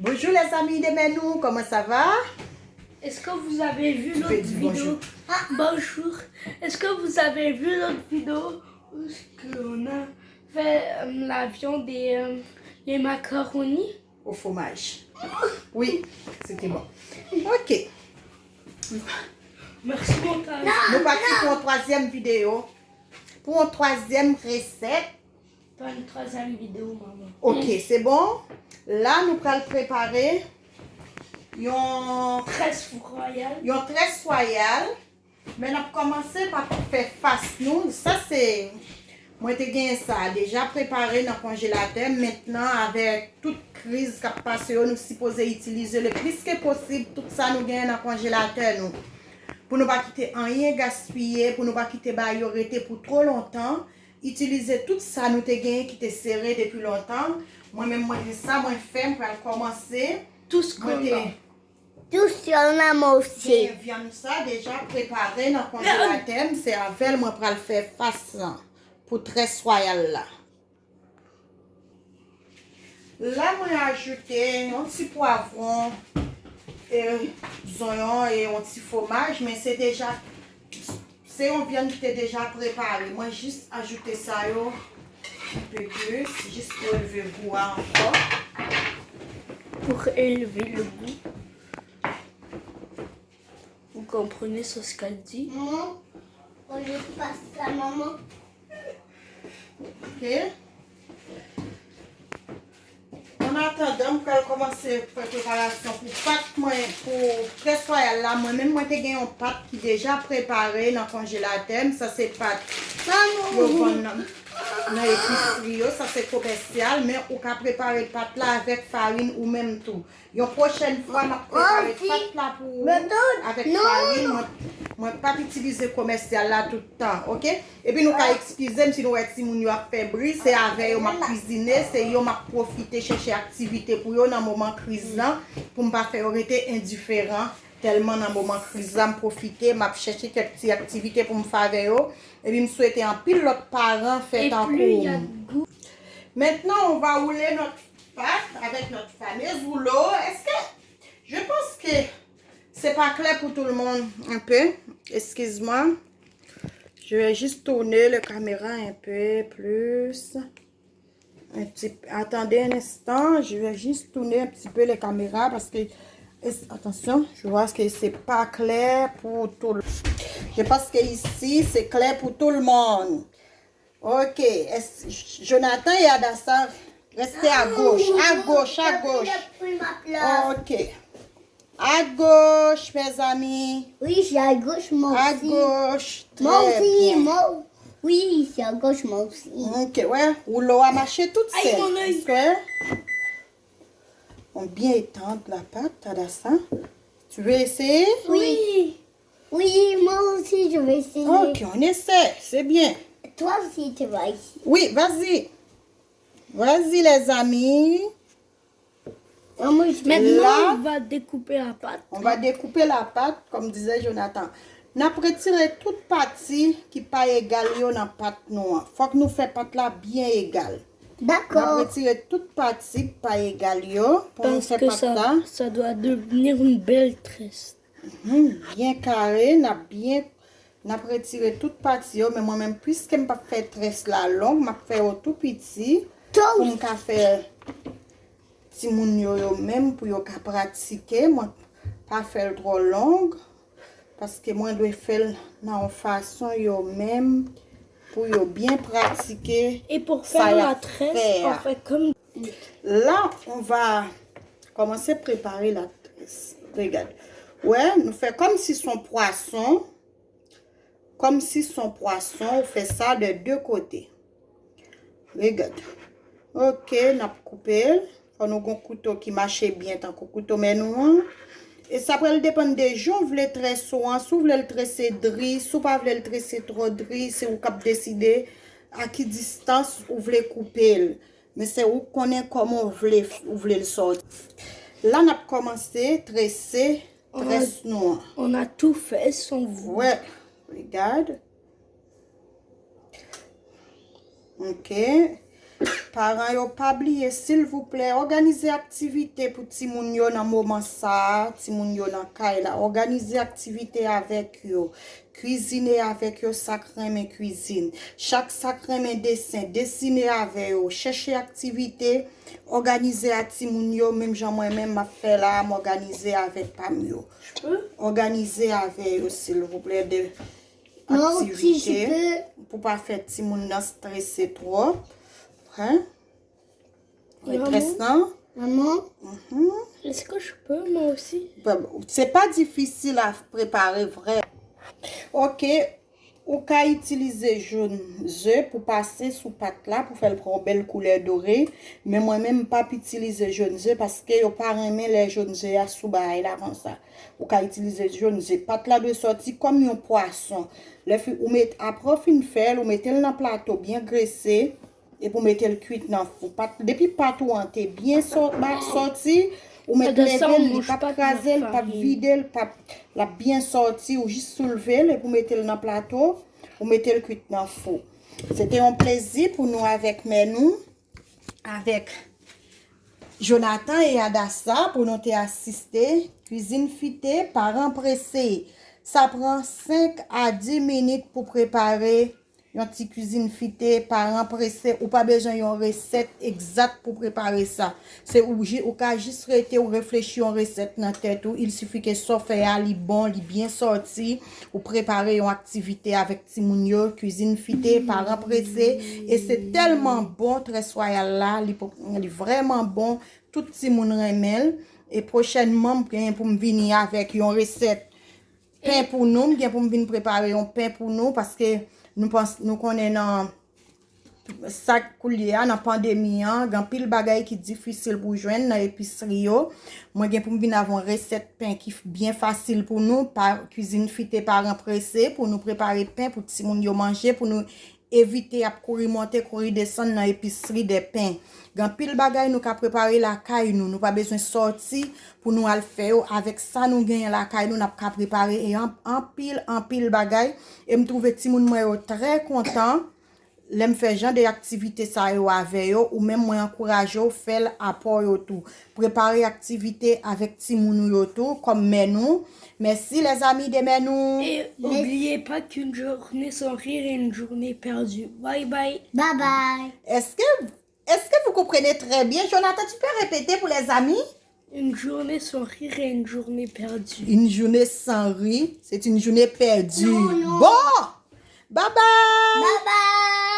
Bonjour les amis de Menou, comment ça va? Est-ce que vous avez vu Tu peux l'autre dire vidéo? bonjour. Ah, bonjour. Est-ce que vous avez vu l'autre vidéo où on a fait l'avion des macaronis? Au fromage. Oui, c'était bon. Ok, Merci mon père. nous partons pour une troisième vidéo. Pour une troisième recette. Pas une troisième vidéo, maman. Ok, c'est bon. Là, nous allons préparer une Tresse royale. tresse royale. Mais nous allons commencer par faire face nous. Ça, c'est... Moi, j'ai gagné ça. Déjà préparé dans le congélateur. Maintenant, avec toute crise qui a passé, nous supposons utiliser le plus que possible. Tout ça, nous gagnons dans le congélateur. Nous. Pour ne pas quitter rien gaspiller, pour ne pas quitter bayorité pour trop longtemps. Utiliser tout ça, nous avons gagné qui était serré depuis longtemps. Moi-même, moi, j'ai ça, moi, fait pour commencer. Tout ce qu'on a. Tout sur la moi aussi. Viande ça déjà préparé dans le congélateur. C'est avec moi pour le faire face pour tresse royale là. Là, moi, j'ai ajouté un petit poivron, des oignons et un petit fromage, mais c'est déjà, c'est une viande qui est déjà préparée. Moi, juste ajouter ça yo, un peu plus, juste pour élever le goût encore. Pour élever le goût. Vous comprenez ce qu'elle dit? Maman, on lui passe la maman. Ok. En attendant, pour commencer la préparation pour pâte, pour tresse royale là, moi-même, moi, j'ai une pâte qui est déjà préparée dans le congélateur. Ça, c'est pâte. Dans l'épicerie, ça c'est commercial, mais on peut préparer pâte là avec farine ou même tout. Une prochaine fois, on préparer pâte là pour avec farine. Moi, pas utiliser commercial là tout le temps, ok? Et puis nous pouvons excuser si nous si nous avons fait bruit, c'est avec on m'a cuisiné, c'est on m'a profité chercher activité pour yo dans moment crise là, pour ne pas faire arrêter indifférent. Tellement dans le moment crise là, profiter, m'a chercher quelques petites activités pour me faire avec eux. Et puis me souhaiter en pile l'autre parent fait en cours. Maintenant, on va rouler notre pâte avec notre fameuse rouleau. Est-ce que je pense que c'est pas clair pour tout le monde un peu? Excuse-moi. Je vais juste tourner la caméra un peu plus. Un petit, attendez un instant, je vais juste tourner un petit peu la caméra parce que attention, je vois que c'est pas clair pour tout le monde. Je pense que ici c'est clair pour tout le monde. Ok, Jonathan et Adassa, restez à gauche, à gauche, à gauche. Ok, à gauche mes amis. Oui, c'est à gauche moi À aussi. gauche, Moi très aussi, bien. moi. Oui, c'est à gauche moi aussi. Ok, ouais, rouleau à marcher toute Aïe, seule. mon œil. Ouais. On bien étendre la pâte, Adassa. Tu veux essayer? Oui. Oui, moi aussi, je vais essayer. Ok, on essaie, c'est bien. Toi aussi, tu vas ici. Oui, vas-y. Vas-y les amis. Maman, je Maintenant, Là. on va découper la pâte. On va découper la pâte, comme disait Jonathan. Nous avons retiré toute partie qui n'est pas égale dans la pâte noire. Il faut que nous fassions pâte là bien égale. Nous avons D'accord. retiré toute partie qui n'est pas égale pour nous Parce faire que pâte là. ça doit devenir une belle tresse. Bien carré, nous avons retiré toute partie, mais moi-même, puisque je ne pas faire tresse là longue, je vais faire tout petit pour me faire si moun yo même pour yo ka pratiquer, moi pas faire trop longue parce que moi dois faire dans une façon yo même pour yo bien pratiquer. Et pour Ça faire y a la tresse, fait. on fait comme... Là, on va commencer à préparer la tresse. Regarde. Ouais, nous fait comme si son poisson. Comme si son poisson, on fait ça de deux côtés. Regarde. Ok, on a coupé. On a un couteau qui marche bien tant que couteau maintenant. Et ça peut dépendre des gens. Vous voulez tresser, si vous voulez le tresser dris, si vous ne voulez le tresser trop dris, c'est vous qui décidez à quelle distance vous voulez couper. Mais c'est vous qui connaissez comment vous voulez le sortir. Là, on a commencé à tresser tresse noire. On a tout fait sans vous. Ouais, regarde. Ok. Parents yo pas oublier s'il vous plaît, organiser activité pour ti moun yo dans moment ça, ti moun yo dans kay la, organiser activité avec yo. Cuisiner avec yo sacrement cuisine. Chaque sacrement dessin, dessiner avec yo, chercher activité, organiser à ti moun yo, même Jean moi-même m'a fait là, m'organiser avec pam yo. Organiser avec yo s'il vous plaît de activité pour pas faire ti moun nan stresser trop. Hein? Intéressant. Maman, Est-ce que je peux, moi aussi? C'est pas difficile à préparer vrai. Ok, ou ka utiliser jaune œuf pour passer sous pâte là pour faire une belle couleur dorée, mais moi même pas utiliser jaune œuf parce que yo pas aimer les jaunes œufs à sous bail là comme ça. Ou ka utiliser jaune œuf, pâte là de sortir comme un poisson. Ou met après fin faire, ou mettez dans plateau bien graissé et pour mettre le cuit dans four. Depuis pâte ou ante bien sorti, ou mettre les vels, pas craser, pas vider, pas la bien sorti ou juste soulever et pour mettre le dans plateau, ou mettre le cuit dans four. C'était un plaisir pour nous avec nous, avec Jonathan et Adassa pour nous assister. Cuisine fitée, parents pressés. Ça prend 5 à 10 minutes pour préparer une petite cuisine fitée, parents pressés, ou pas besoin d'une recette exacte pour préparer ça. C'est ou cas juste rester ou réfléchir une recette dans la tête ou il suffit que ça fait ali bon, li bien sorti ou préparer une activité avec Timounio, cuisine fitée, parents pressés et c'est tellement bon très royal là, il est vraiment bon, tout Timoun remel et prochainement pour me venir avec une recette pain pour nous, bien pour me venir préparer un pain pour nous parce que nous connaissons ça coulier dans pandémie grand pile bagay qui difficile pour joindre dans épicerie yo moi gen pour me venir avoir recette pain qui bien facile pour nous par cuisine fitée parents pressés pour nous préparer pain pour ti moun yo manger pour nous éviter à courir monter courir descendre dans épicerie des pains grand pile bagay nous ka préparer la caille nous pas besoin sortir pour nous al faire avec ça nous gagne la caille nous n'a ka préparer et en pile bagay et me trouver ti moun moi très content l'aime faire genre des activités ça yo avec yo ou même moi encourager au faire apport yo tout préparer activité avec ti moun yo tout comme nous. Merci les amis de nous. Et n'oubliez pas qu'une journée sans rire est une journée perdue. Bye bye. bye bye. Est-ce que vous comprenez très bien? Jonathan, tu peux répéter pour les amis? Une journée sans rire est une journée perdue. Une journée sans rire, c'est une journée perdue. Non. Bon, bye bye. Bye bye.